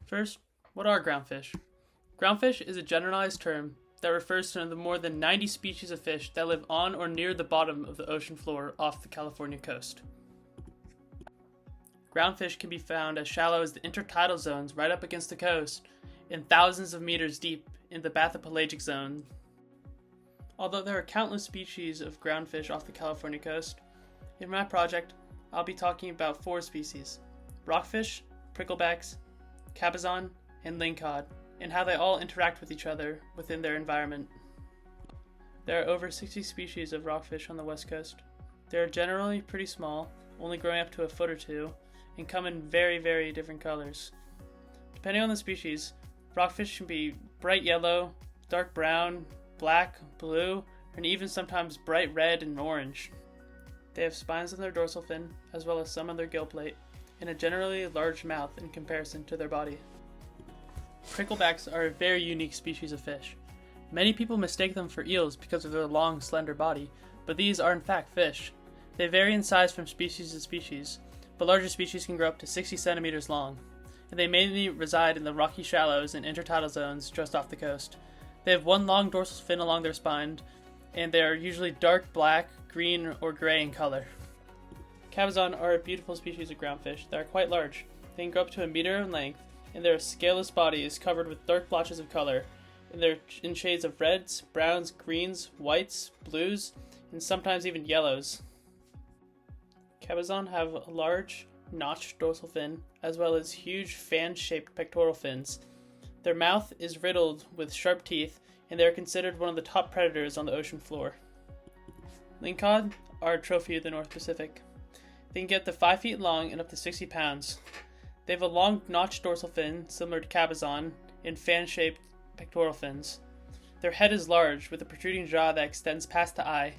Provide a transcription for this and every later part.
First, what are groundfish? Groundfish is a generalized term that refers to the more than 90 species of fish that live on or near the bottom of the ocean floor off the California coast. Groundfish can be found as shallow as the intertidal zones right up against the coast and thousands of meters deep in the bathypelagic zone. Although there are countless species of groundfish off the California coast, in my project I'll be talking about 4 species: rockfish, pricklebacks, cabezon, and lingcod, and how they all interact with each other within their environment. There are over 60 species of rockfish on the west coast. They are generally pretty small, only growing up to a foot or two, and come in very different colors. Depending on the species, rockfish can be bright yellow, dark brown, black, blue, and even sometimes bright red and orange. They have spines on their dorsal fin, as well as some on their gill plate, and a generally large mouth in comparison to their body. Pricklebacks are a very unique species of fish. Many people mistake them for eels because of their long, slender body, but these are in fact fish. They vary in size from species to species, but larger species can grow up to 60 centimeters long, and they mainly reside in the rocky shallows and intertidal zones just off the coast. They have one long dorsal fin along their spine, and they are usually dark black, green, or gray in color. Cabezon are a beautiful species of groundfish that are quite large. They can grow up to a meter in length, and their scaleless body is covered with dark blotches of color, and they're in shades of reds, browns, greens, whites, blues, and sometimes even yellows. Cabezon have a large, notched dorsal fin, as well as huge fan-shaped pectoral fins. Their mouth is riddled with sharp teeth, and they are considered one of the top predators on the ocean floor. Lingcod are a trophy of the North Pacific. They can get to 5 feet long and up to 60 pounds. They have a long notched dorsal fin, similar to cabezon, and fan-shaped pectoral fins. Their head is large, with a protruding jaw that extends past the eye.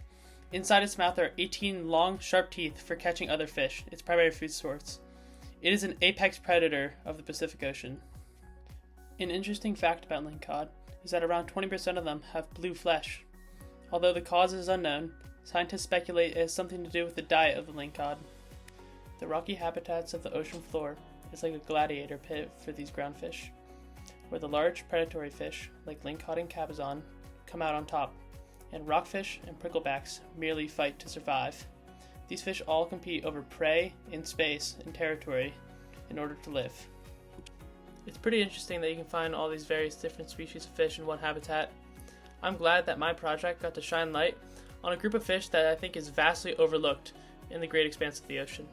Inside its mouth are 18 long, sharp teeth for catching other fish, its primary food source. It is an apex predator of the Pacific Ocean. An interesting fact about lingcod is that around 20% of them have blue flesh. Although the cause is unknown, scientists speculate it has something to do with the diet of the lingcod. The rocky habitats of the ocean floor is like a gladiator pit for these groundfish, where the large predatory fish, like lingcod and cabezon, come out on top, and rockfish and pricklebacks merely fight to survive. These fish all compete over prey in space and territory in order to live. It's pretty interesting that you can find all these various different species of fish in one habitat. I'm glad that my project got to shine light on a group of fish that I think is vastly overlooked in the great expanse of the ocean.